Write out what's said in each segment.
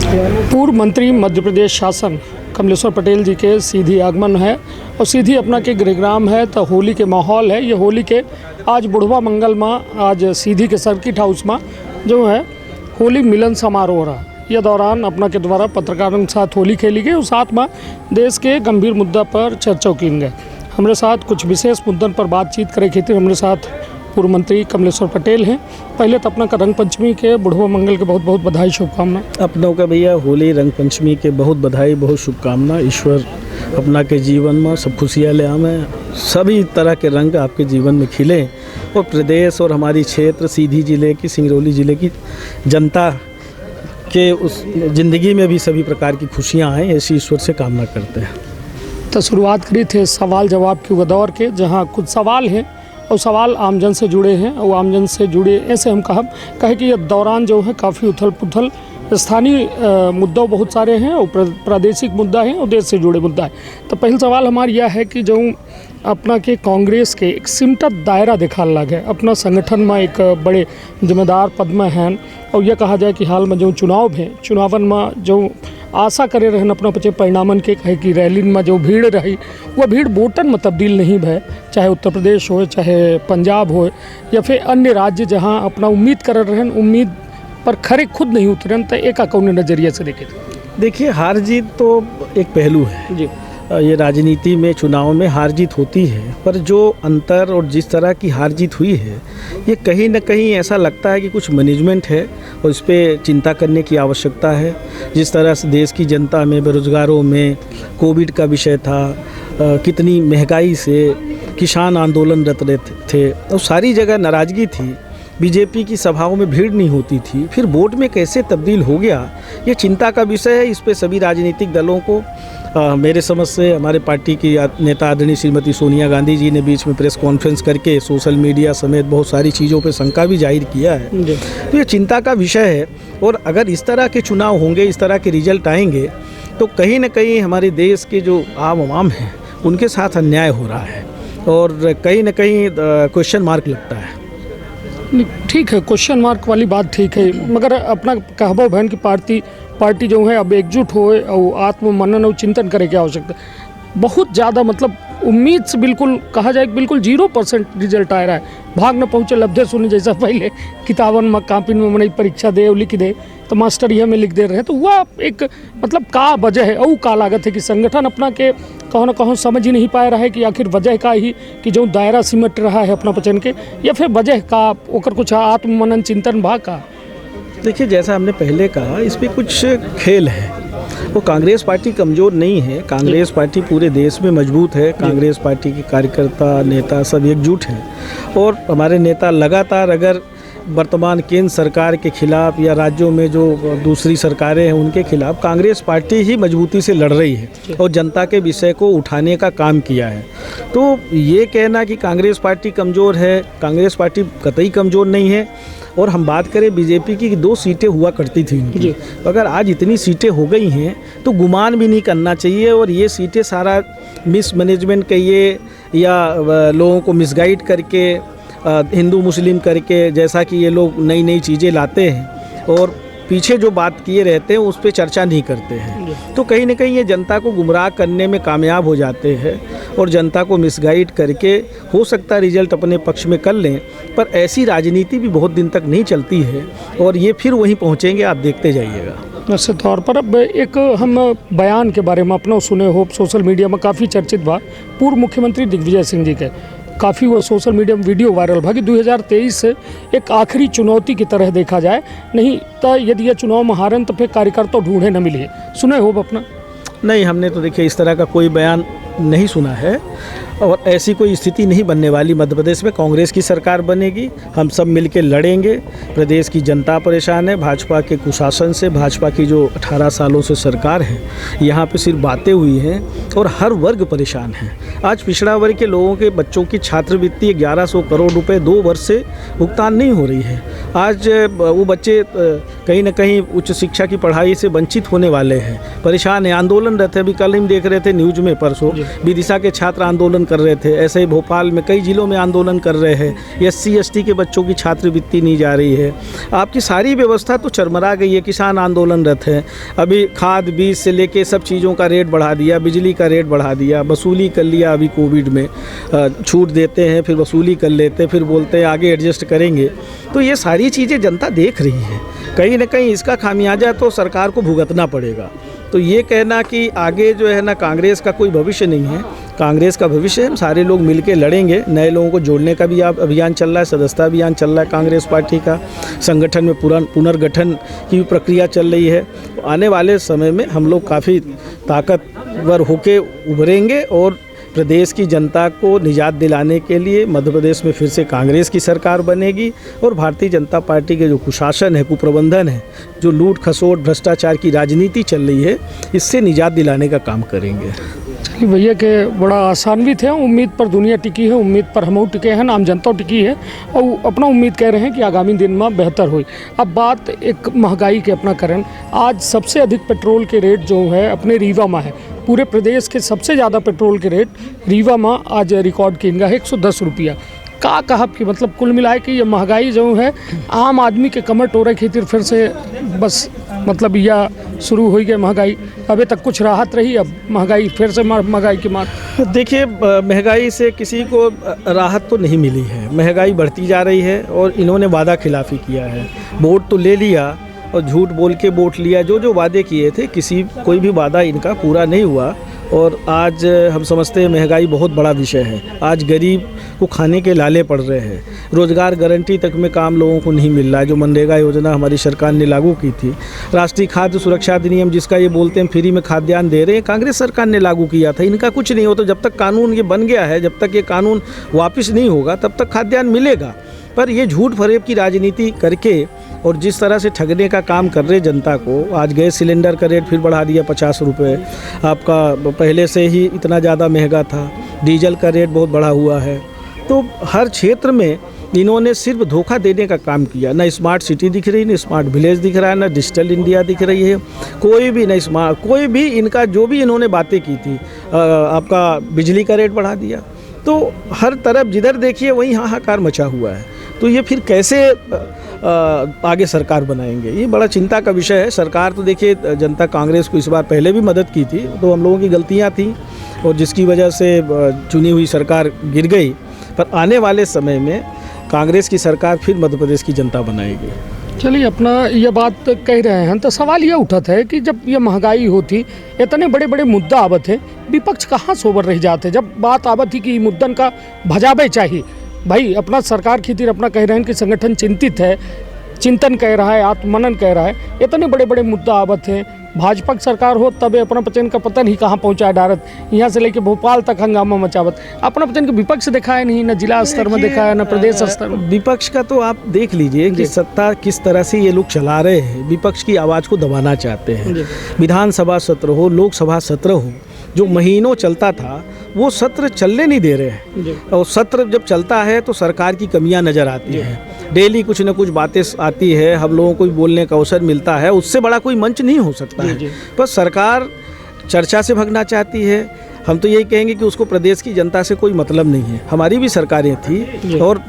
पूर्व मंत्री मध्य प्रदेश शासन कमलेश्वर पटेल जी के सीधी आगमन है और सीधी अपना के गृहग्राम है तो होली के माहौल है। ये होली के आज बुढ़वा मंगल में आज सीधी के सर्किट हाउस में जो है होली मिलन समारोह रहा। यह दौरान अपना के द्वारा पत्रकारों के साथ होली खेली गई और साथ में देश के गंभीर मुद्दा पर चर्चा की गई। हमारे साथ कुछ विशेष मुद्दों पर बातचीत करे खातिर हमारे साथ पूर्व मंत्री कमलेश्वर पटेल हैं। पहले तो अपना का रंग पंचमी के बुढ़वा मंगल के बहुत बहुत बधाई शुभकामना। अपनों का भैया होली रंग पंचमी के बहुत बधाई बहुत शुभकामना। ईश्वर अपना के जीवन में सब खुशियाँ ले आवे, सभी तरह के रंग आपके जीवन में खिले और प्रदेश और हमारी क्षेत्र सीधी जिले की सिंगरौली जिले की जनता के उस ज़िंदगी में भी सभी प्रकार की खुशियाँ आएँ, ऐसी ईश्वर से कामना करते हैं। तो शुरुआत करी थे सवाल जवाब के दौर के, जहाँ कुछ सवाल हैं और सवाल आमजन से जुड़े हैं और आमजन से जुड़े ऐसे हम कहे कि यह दौरान जो है काफ़ी उथल पुथल, स्थानीय मुद्दों बहुत सारे हैं और प्रादेशिक मुद्दा है और देश से जुड़े मुद्दा है। तो पहला सवाल हमारा यह है कि जो अपना के कांग्रेस के एक सिमटत दायरा दिखा लग है, अपना संगठन में एक बड़े जिम्मेदार पद में हैं और यह कहा जाए कि हाल में जो चुनाव है चुनावन में जो आशा करे रहन अपना पचे परिणामन के कहे कि रैली में जो भीड़ रही वह भीड़ वोटन में तब्दील नहीं भय, चाहे उत्तर प्रदेश हो चाहे पंजाब हो या फिर अन्य राज्य जहां अपना उम्मीद कर रहन उम्मीद पर खरे खुद नहीं उतरन। तो एक कौन नज़रिए से देखिए हार जीत तो एक पहलू है जी। ये राजनीति में चुनाव में हार जीत होती है, पर जो अंतर और जिस तरह की हार जीत हुई है ये कहीं न कहीं ऐसा लगता है कि कुछ मैनेजमेंट है और इस पर चिंता करने की आवश्यकता है। जिस तरह से देश की जनता में, बेरोजगारों में कोविड का विषय था, कितनी महंगाई से किसान आंदोलनरत थे और सारी जगह नाराज़गी थी, बीजेपी की सभाओं में भीड़ नहीं होती थी, फिर वोट में कैसे तब्दील हो गया ये चिंता का विषय है। इस पे सभी राजनीतिक दलों को मेरे समझ से हमारे पार्टी की नेता आदरणीय श्रीमती सोनिया गांधी जी ने बीच में प्रेस कॉन्फ्रेंस करके सोशल मीडिया समेत बहुत सारी चीज़ों पे शंका भी जाहिर किया है। तो ये चिंता का विषय है और अगर इस तरह के चुनाव होंगे, इस तरह के रिजल्ट आएंगे तो कहीं ना कहीं हमारे देश के जो आवाम हैं उनके साथ अन्याय हो रहा है और कहीं ना कहीं क्वेश्चन मार्क लगता है। ठीक है, क्वेश्चन मार्क वाली बात ठीक है, मगर अपना कहबो बहन की पार्टी जो है अब एकजुट हो और आत्ममनन और चिंतन करे की आवश्यकता। बहुत ज़्यादा मतलब उम्मीद से बिल्कुल कहा जाए बिल्कुल 0% रिजल्ट आ रहा है। भाग न पहुँचे लब्धे सुने, जैसा पहले किताबन में कापिन में मने परीक्षा दे लिख दे तो मास्टर यह में लिख दे रहे तो वह एक मतलब का वजह है और का लागत है कि संगठन अपना के कहीं ना कहीं समझ ही नहीं पा रहा है कि आखिर वजह का ही कि जो दायरा सिमट रहा है अपना पचन के, या फिर वजह का ओकर कुछ आत्ममनन चिंतन भाग का। देखिए जैसा हमने पहले कहा इस पर कुछ खेल है। वो कांग्रेस पार्टी कमज़ोर नहीं है, कांग्रेस पार्टी पूरे देश में मजबूत है। कांग्रेस पार्टी के कार्यकर्ता नेता सब एकजुट हैं और हमारे नेता लगातार अगर वर्तमान केंद्र सरकार के खिलाफ या राज्यों में जो दूसरी सरकारें हैं उनके खिलाफ कांग्रेस पार्टी ही मजबूती से लड़ रही है और जनता के विषय को उठाने का काम किया है। तो ये कहना कि कांग्रेस पार्टी कमज़ोर है, कांग्रेस पार्टी कतई कमज़ोर नहीं है। और हम बात करें बीजेपी की 2 सीटें हुआ करती थी उनकी, अगर आज इतनी सीटें हो गई हैं तो गुमान भी नहीं करना चाहिए और ये सीटें सारा मिसमैनेजमेंट कहिए या लोगों को मिसगाइड करके हिंदू मुस्लिम करके, जैसा कि ये लोग नई नई चीज़ें लाते हैं और पीछे जो बात किए रहते हैं उस पर चर्चा नहीं करते हैं, तो कहीं ना कहीं ये जनता को गुमराह करने में कामयाब हो जाते हैं और जनता को मिसगाइड करके हो सकता है रिजल्ट अपने पक्ष में कर लें। पर ऐसी राजनीति भी बहुत दिन तक नहीं चलती है और ये फिर वहीं पहुँचेंगे, आप देखते जाइएगा। निश्चित तौर पर अब एक हम बयान के बारे में अपना सुने हो, सोशल मीडिया में काफ़ी चर्चित बा पूर्व मुख्यमंत्री दिग्विजय सिंह जी के, काफ़ी वो सोशल मीडिया में वीडियो वायरल भा कि 2023 से एक आखिरी चुनौती की तरह देखा जाए, नहीं तो यदि यह चुनाव में हारन तो फिर कार्यकर्ता ढूंढे न मिले। सुने हो अपना? नहीं, हमने तो देखिए इस तरह का कोई बयान नहीं सुना है और ऐसी कोई स्थिति नहीं बनने वाली। मध्य प्रदेश में कांग्रेस की सरकार बनेगी, हम सब मिलकर लड़ेंगे। प्रदेश की जनता परेशान है भाजपा के कुशासन से, भाजपा की जो 18 सालों से सरकार है यहाँ पे सिर्फ बातें हुई हैं और हर वर्ग परेशान है। आज पिछड़ा वर्ग के लोगों के बच्चों की छात्रवृत्ति 1100 करोड़ रुपए 2 वर्ष से भुगतान नहीं हो रही है। आज वो बच्चे कहीं ना कहीं उच्च शिक्षा की पढ़ाई से वंचित होने वाले हैं, परेशान हैं, आंदोलन रहते। अभी कल हम देख रहे थे न्यूज में, परसों विदिशा के छात्र आंदोलन कर रहे थे, ऐसे ही भोपाल में कई ज़िलों में आंदोलन कर रहे हैं। SC/ST के बच्चों की छात्रवृत्ति नहीं जा रही है। आपकी सारी व्यवस्था तो चरमरा गई है। किसान आंदोलनरत हैं। अभी खाद बीज से लेके सब चीज़ों का रेट बढ़ा दिया, बिजली का रेट बढ़ा दिया, वसूली कर लिया। अभी कोविड में छूट देते हैं, फिर वसूली कर लेते हैं, फिर बोलते हैं आगे एडजस्ट करेंगे। तो ये सारी चीज़ें जनता देख रही है। कहीं ना कहीं इसका खामियाजा तो सरकार को भुगतना पड़ेगा। तो ये कहना कि आगे जो है ना कांग्रेस का कोई भविष्य नहीं है, कांग्रेस का भविष्य है। हम सारे लोग मिलके लड़ेंगे। नए लोगों को जोड़ने का भी अभियान चल रहा है, सदस्यता अभियान चल रहा है कांग्रेस पार्टी का। संगठन में पुनर्गठन की भी प्रक्रिया चल रही है। आने वाले समय में हम लोग काफ़ी ताकतवर होके उभरेंगे और प्रदेश की जनता को निजात दिलाने के लिए मध्य प्रदेश में फिर से कांग्रेस की सरकार बनेगी और भारतीय जनता पार्टी के जो कुशासन है, कुप्रबंधन है, जो लूट खसोट भ्रष्टाचार की राजनीति चल रही है, इससे निजात दिलाने का काम करेंगे। चलिए भैया के बड़ा आसान भी थे। उम्मीद पर दुनिया टिकी है, उम्मीद पर हम टिके हैं, आम जनता टिकी है और अपना उम्मीद कह रहे हैं कि आगामी दिन में बेहतर हो। अब बात एक महंगाई के अपना करें। आज सबसे अधिक पेट्रोल के रेट जो है अपने रीवा में है। पूरे प्रदेश के सबसे ज़्यादा पेट्रोल के रेट रीवा में आज रिकॉर्ड किया है 110 रुपया। का कहब कि मतलब कुल मिलाए कि ये महंगाई जो है आम आदमी के कमर टोरे खातिर फिर से बस मतलब यह शुरू हो गई महंगाई। अभी तक कुछ राहत रही, अब महंगाई फिर से महंगाई की मार। देखिए, महंगाई से किसी को राहत तो नहीं मिली है। महंगाई बढ़ती जा रही है और इन्होंने वादा खिलाफी किया है। वोट तो ले लिया और झूठ बोल के वोट लिया। जो वादे किए थे कोई भी वादा इनका पूरा नहीं हुआ। और आज हम समझते हैं महंगाई बहुत बड़ा विषय है। आज गरीब को खाने के लाले पड़ रहे हैं। रोज़गार गारंटी तक में काम लोगों को नहीं मिल रहा है। जो मनरेगा योजना हमारी सरकार ने लागू की थी, राष्ट्रीय खाद्य सुरक्षा अधिनियम जिसका ये बोलते हैं फ्री में खाद्यान्न दे रहे हैं, कांग्रेस सरकार ने लागू किया था। इनका कुछ नहीं हो। तो जब तक कानून ये बन गया है, जब तक ये कानून वापस नहीं होगा, तब तक खाद्यान्न मिलेगा। पर ये झूठ फरेब की राजनीति करके और जिस तरह से ठगने का काम कर रहे जनता को, आज गैस सिलेंडर का रेट फिर बढ़ा दिया 50 रुपये। आपका पहले से ही इतना ज़्यादा महंगा था। डीजल का रेट बहुत बढ़ा हुआ है। तो हर क्षेत्र में इन्होंने सिर्फ धोखा देने का काम किया। ना स्मार्ट सिटी दिख रही, ना स्मार्ट विलेज दिख रहा है, ना डिजिटल इंडिया दिख रही है। कोई भी ना स्मार्ट, कोई भी इनका जो भी इन्होंने बातें की थी, आपका बिजली का रेट बढ़ा दिया। तो हर तरफ जिधर देखिए वहीं हाहाकार मचा हुआ है। तो ये फिर कैसे आगे सरकार बनाएंगे, ये बड़ा चिंता का विषय है। सरकार तो देखिए, जनता कांग्रेस को इस बार पहले भी मदद की थी, तो हम लोगों की गलतियां थी और जिसकी वजह से चुनी हुई सरकार गिर गई। पर आने वाले समय में कांग्रेस की सरकार फिर मध्य प्रदेश की जनता बनाएगी। चलिए, अपना ये बात कह रहे हैं तो सवाल ये उठत है कि जब ये महंगाई होती, इतने बड़े बड़े मुद्दा आवत है, विपक्ष कहाँ सोबर रह जाते। जब बात आवत ही कि मुद्दन का भजावे चाहिए, भाई अपना सरकार की तीर अपना कह रहे हैं कि संगठन चिंतित है, चिंतन कह रहा है, आत्मनन कह रहा है। इतने बड़े बड़े मुद्दा आवत हैं। भाजपा की सरकार हो तब अपना पचन का पतन ही कहाँ पहुँचा डारत, यहाँ से लेके भोपाल तक हंगामा मचावत। अपना पचन के विपक्ष दिखाया नहीं, न जिला स्तर में दिखाया, न प्रदेश स्तर में। विपक्ष का तो आप देख लीजिए कि सत्ता किस तरह से ये लोग चला रहे हैं। विपक्ष की आवाज़ को दबाना चाहते हैं। विधानसभा सत्र हो, लोकसभा सत्र हो, जो महीनों चलता था वो सत्र चलने नहीं दे रहे हैं। और सत्र जब चलता है तो सरकार की कमियां नज़र आती हैं। डेली कुछ न कुछ बातें आती है, हम लोगों को भी बोलने का अवसर मिलता है। उससे बड़ा कोई मंच नहीं हो सकता है। पर सरकार चर्चा से भगना चाहती है। हम तो यही कहेंगे कि उसको प्रदेश की जनता से कोई मतलब नहीं है। हमारी भी सरकारें थी और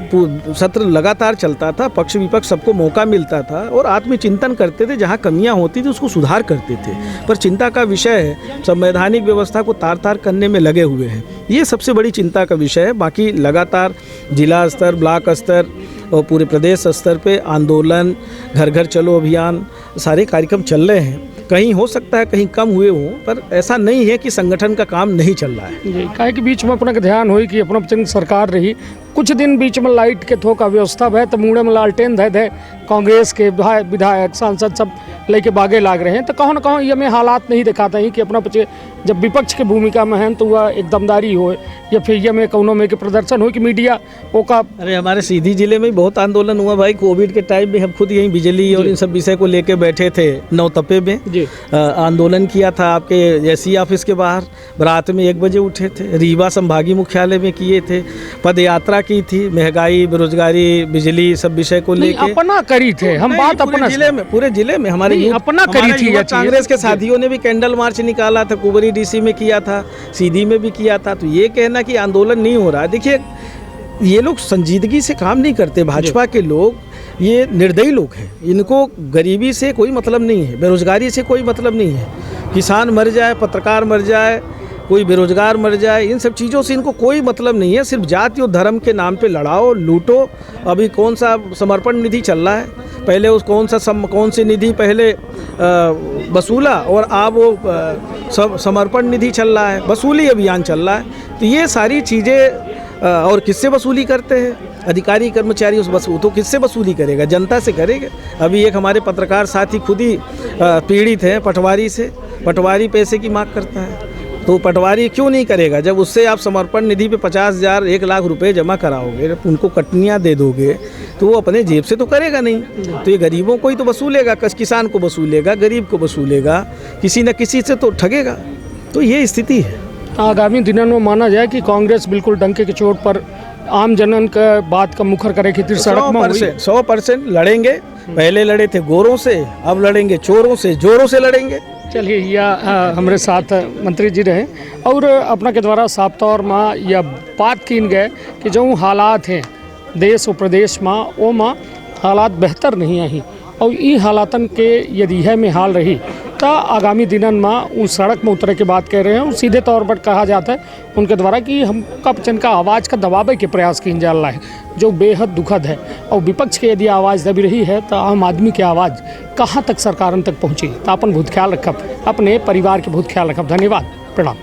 सत्र लगातार चलता था, पक्ष विपक्ष सबको मौका मिलता था और आत्मचिंतन करते थे। जहाँ कमियां होती थी उसको सुधार करते थे। पर चिंता का विषय है, संवैधानिक व्यवस्था को तार तार करने में लगे हुए हैं। ये सबसे बड़ी चिंता का विषय है। बाकी लगातार जिला स्तर, ब्लॉक स्तर और पूरे प्रदेश स्तर पे आंदोलन, घर घर चलो अभियान, सारे कार्यक्रम चल रहे हैं। कहीं हो सकता है कहीं कम हुए हों, पर ऐसा नहीं है कि संगठन का काम नहीं चल रहा है। जी, काहे कि बीच में अपना के ध्यान हो कि अपना सरकार रही, कुछ दिन बीच में लाइट के थोक व्यवस्था है, तो मुँह में लालटेन धे कांग्रेस के विधायक सांसद सब लेके बागे लाग रहे हैं। तो कहो न कहो ये में हालात नहीं दिखाता ही कि अपना बच्चे जब विपक्ष के भूमिका में हैं तो वह एक दमदारी हो या फिर ये में कौनों में के प्रदर्शन हो कि मीडिया वो का। अरे हमारे सीधी जिले में बहुत आंदोलन हुआ भाई। कोविड के टाइम में हम खुद यहीं बिजली और इन सब विषय को लेके बैठे थे। नौतपे में आंदोलन किया था आपके एसी ऑफिस के बाहर। रात में 1 बजे उठे थे। रीवा संभागीय मुख्यालय में किए थे। पद यात्रा की थी, महंगाई, बेरोजगारी, बिजली, सब विषय को नहीं, लेके अपना करी थे हम, नहीं, बात अपना पूरे जिले में हमारे नहीं, यूथ- अपना करी हमारे थी युवा ये चीज़। कांग्रेस के साथियों ने भी कैंडल मार्च निकाला था, कुबरी डीसी में किया था, सीधी में भी किया था। तो ये कहना कि आंदोलन नहीं हो रहा है, देखिए ये लोग संजीदगी से काम नहीं करते। भाजपा के लोग ये निर्दयी लोग हैं, इनको गरीबी से कोई मतलब नहीं है, बेरोजगारी से कोई मतलब नहीं है। किसान मर जाए, पत्रकार मर जाए, कोई बेरोजगार मर जाए, इन सब चीज़ों से इनको कोई मतलब नहीं है। सिर्फ जाति और धर्म के नाम पे लड़ाओ, लूटो। अभी कौन सा समर्पण निधि चल रहा है, पहले उस कौन सी निधि पहले वसूला और अब वो समर्पण निधि चल रहा है, वसूली अभियान चल रहा है। तो ये सारी चीज़ें और किससे वसूली करते हैं? अधिकारी कर्मचारी उस वसूल तो किससे वसूली करेगा? जनता से करेगा। अभी एक हमारे पत्रकार साथी खुद ही पीड़ित हैं पटवारी से, पटवारी पैसे की मांग करता है। तो पटवारी क्यों नहीं करेगा? जब उससे आप समर्पण निधि पे 50,000 1 लाख रुपए जमा कराओगे, उनको कटनियाँ दे दोगे, तो वो अपने जेब से तो करेगा नहीं। तो ये गरीबों को ही तो वसूलेगा, किसान को वसूलेगा, गरीब को वसूलेगा, किसी न किसी से तो ठगेगा। तो ये स्थिति है। आगामी दिनों में माना जाए कि कांग्रेस बिल्कुल डंके की चोट पर आम जनन का बात का मुखर करे की सड़क में हुई। 100% लड़ेंगे। पहले लड़े थे गोरों से, अब लड़ेंगे चोरों से, जोरों से लड़ेंगे। चलिए, यह हमारे साथ मंत्री जी रहे और अपना के द्वारा साफ तौर में यह बात कीन गए कि जो हालात हैं देश और प्रदेश में, वो में हालात बेहतर नहीं आई और ई हालातन के यदि है में हाल रही तो आगामी दिनन में उस सड़क में उतरे की बात कह रहे हैं। और सीधे तौर पर कहा जाता है उनके द्वारा कि हम कब का आवाज़ का दबावे के प्रयास की जा रहा है, जो बेहद दुखद है। और विपक्ष के यदि आवाज़ दबी रही है तो आम आदमी की आवाज़ कहाँ तक सरकार तक पहुँची। तो अपन बहुत ख्याल रखब, अपने परिवार के बहुत ख्याल रखब। धन्यवाद, प्रणाम।